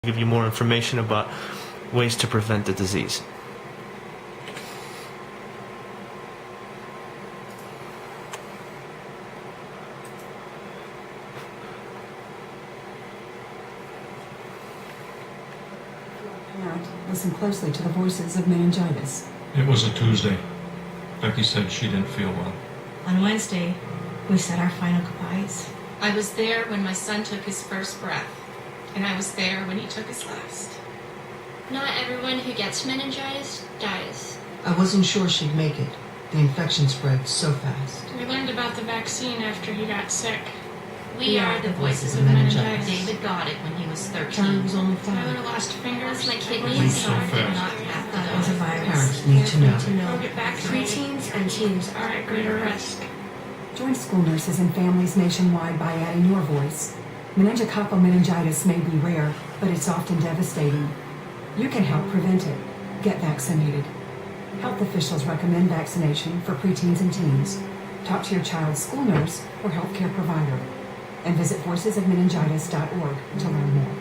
give you more information about ways to prevent the disease. Parent, listen closely to the voices of meningitis. It was a Tuesday. Becky said she didn't feel well. On Wednesday, we said our final goodbyes. I was there when my son took his first breath, and I was there when he took his last. Not everyone who gets meningitis dies. I wasn't sure she'd make it. The infection spread so fast. We learned about the vaccine after he got sick. We are the voices of meningitis. David got it when he was 13. was only Tyler 5. lost fingers. My That kidneys. was So hard. fast. Not have That was a virus. Parents need to know. We'll get vaccinated. Preteens and teens Are at greater risk. Join school nurses and families nationwide by adding your voice. Meningococcal meningitis may be rare, but it's often devastating. You can help prevent it. Get vaccinated. Health officials recommend vaccination for preteens and teens. Talk to your child's school nurse or healthcare provider. And visit voicesofmeningitis.org to learn more.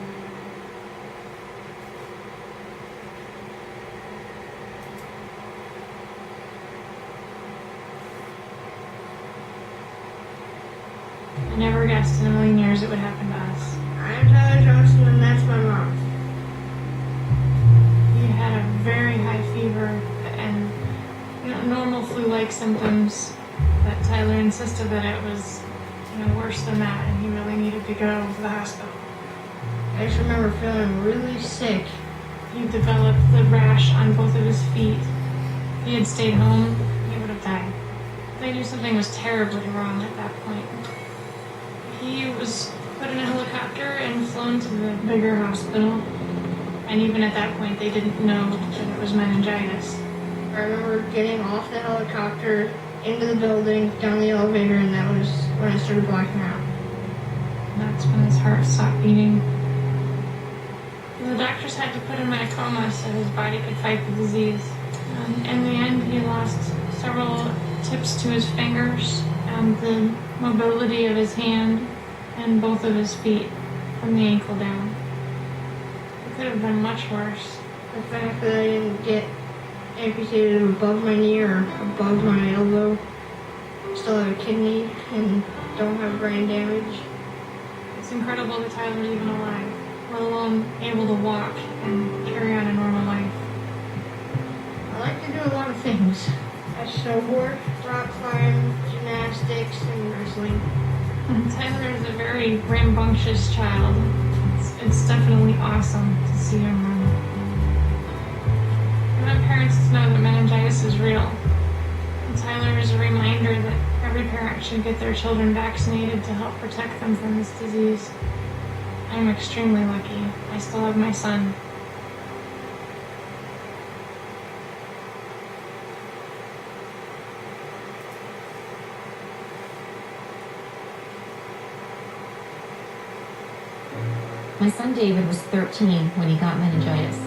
I never guessed in a million years it would happen to us. I'm Tyler Johnson, and that's my mom. He had a very high fever and normal flu-like symptoms, but Tyler insisted that it was worse than that, and he really needed to go to the hospital. I just remember feeling really sick. He developed the rash on both of his feet. If he had stayed home, he would have died. They knew something was terribly wrong at that point. He was put in a helicopter and flown to the bigger hospital, and even at that point, they didn't know that it was meningitis. I remember getting off the helicopter, into the building, down the elevator, and that was when I started blacking out. And that's when his heart stopped beating. The doctors had to put him in a coma so his body could fight the disease. In the end, he lost several tips to his fingers and the mobility of his hand and both of his feet from the ankle down. It could have been much worse. The fact that I didn't get amputated above my knee or above my elbow, still have a kidney and don't have brain damage. It's incredible that Tyler's even alive, let alone able to walk and carry on a normal life. I like to do a lot of things. I snowboard, rock climb, gymnastics, and wrestling. Tyler is a very rambunctious child. It's definitely awesome to see him run. I want parents to know that meningitis is real. And Tyler is a reminder that every parent should get their children vaccinated to help protect them from this disease. I'm extremely lucky. I still have my son. My son David was 13 when he got meningitis.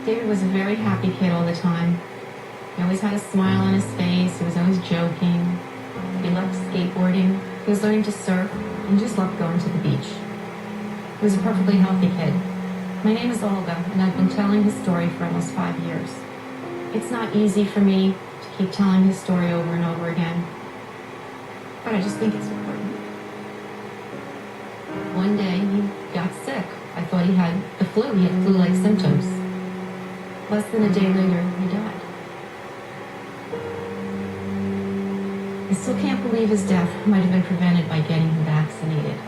David was a very happy kid all the time. He always had a smile on his face. He was always joking. He loved skateboarding. He was learning to surf and just loved going to the beach. He was a perfectly healthy kid. My name is Olga, and I've been telling his story for almost 5 years. It's not easy for me to keep telling his story over and over again, but I just think it's important. One day, he got sick. I thought he had the flu. He had flu-like symptoms. Less than a day later, he died. I still can't believe his death might have been prevented by getting him vaccinated.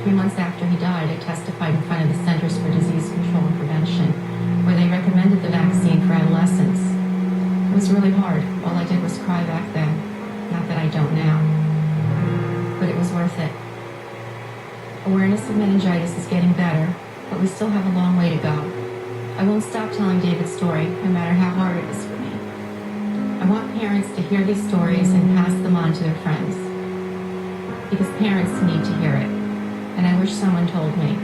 3 months after he died, I testified in front of the Centers for Disease Control and Prevention, where they recommended the vaccine for adolescents. It was really hard. All I did was cry back then. Not that I don't now. But it was worth it. Awareness of meningitis is getting better, but we still have a long way to go. I won't stop telling David's story, no matter how hard it is for me. I want parents to hear these stories and pass them on to their friends. Because parents need to hear it, and I wish someone told me.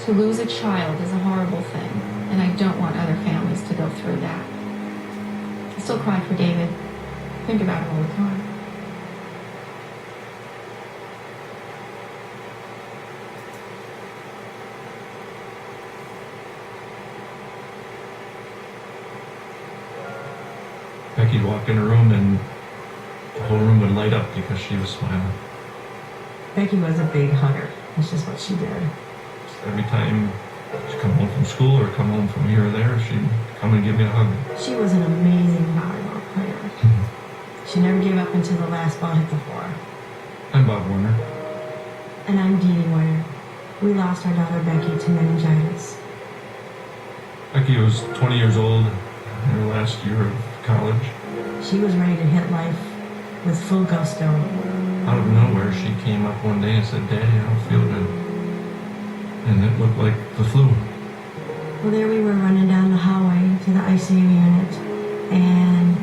To lose a child is a horrible thing, and I don't want other families to go through that. I still cry for David. Think about him all the time. Becky'd walk in her room and the whole room would light up because she was smiling. Becky was a big hugger. That's just what she did. Every time she'd come home from school or come home from here or there, she'd come and give me a hug. She was an amazing volleyball player. She never gave up until the last ball hit the floor. I'm Bob Warner. And I'm Dee Dee Warner. We lost our daughter Becky to meningitis. Becky was 20 years old in her last year of college. She was ready to hit life with full gusto. Out of nowhere, she came up one day and said, "Daddy, I don't feel good." And it looked like the flu. Well, there we were running down the hallway to the ICU unit, and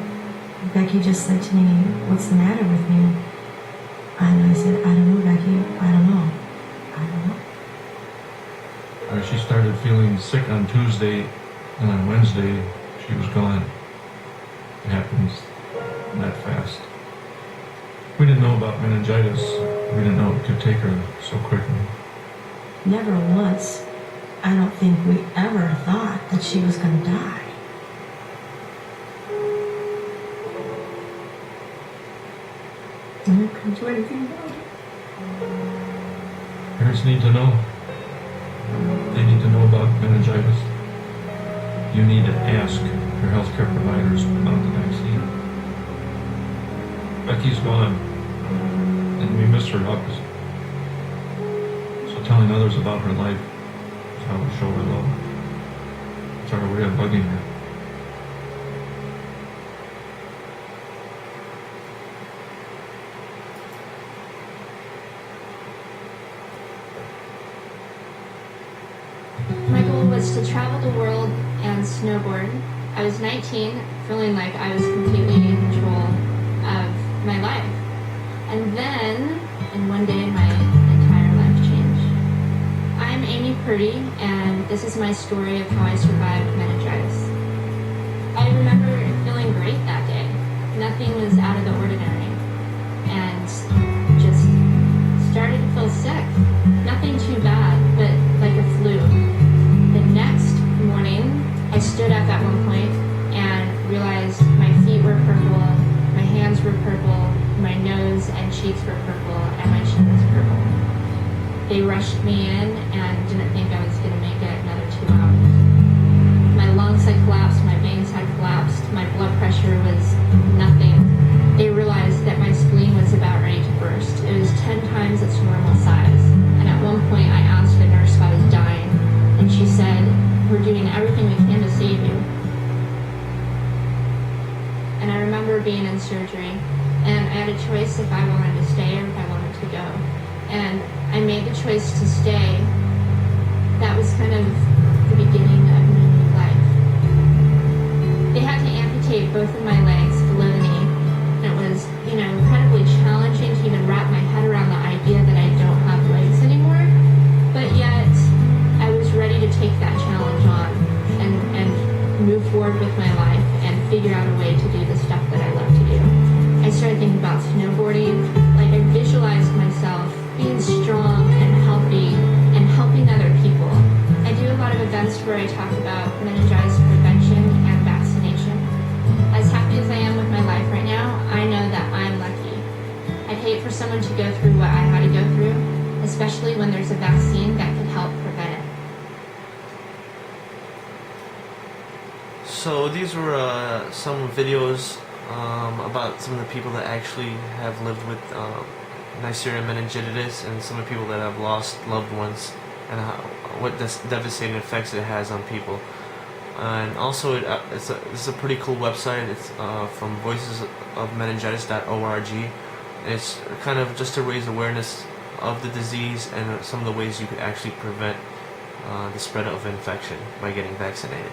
Becky just said to me, "What's the matter with me?" And I said, "I don't know, Becky. I don't know. I don't know." She started feeling sick on Tuesday, and on Wednesday, she was gone. It happens that fast. We didn't know about meningitis. We didn't know it could take her so quickly. Never once, I don't think we ever thought that she was going to die. And I couldn't do anything about it. Parents need to know. They need to know about meningitis. You need to ask your healthcare providers about the vaccine. Becky's gone, and we miss her hugs. So telling others about her life is how we show her love. It's our way of hugging her. My goal was to travel the world and snowboard. I was 19, feeling like I was completely in control of my life. And then, in one day, my entire life changed. I'm Amy Purdy, and this is my story of how I survived meningitis. I remember feeling great that day. Nothing was out of the ordinary. And just started to feel sick. Nothing too bad, but like a flu. The next morning, I stood up at one point and realized my feet were purple, my hands were purple, my nose and cheeks were purple, and my chin was purple. They rushed me in and didn't think I was going to make it another 2 hours. My lungs had collapsed, my veins had collapsed, my blood pressure was nothing. They realized that my spleen was about ready to burst. It was 10 times its normal size. And at one point I asked the nurse if I was dying, and she said, "We're doing everything we can to save you." And I remember being in surgery, and I had a choice if I wanted to stay or if I wanted to go. And I made the choice to stay. That was kind of the beginning of my new life. They had to amputate both of my legs below the knee. And it was, incredibly challenging to even wrap my head around the idea that I don't have legs anymore. But yet, I was ready to take that challenge on and move forward with my life and figure out a way to do the stuff that I love to do. I started thinking about snowboarding. Like, I visualized myself being strong and healthy and helping other people. I do a lot of events where I talk about meningitis prevention and vaccination. As happy as I am with my life right now, I know that I'm lucky. I'd hate for someone to go through what I had to go through, especially when there's a vaccine that can help prevent it. So these were some videos about some of the people that actually have lived with Neisseria meningitidis, and some of the people that have lost loved ones, and what devastating effects it has on people. And also, it's a pretty cool website. It's from voicesofmeningitis.org. It's kind of just to raise awareness of the disease and some of the ways you could actually prevent the spread of infection by getting vaccinated.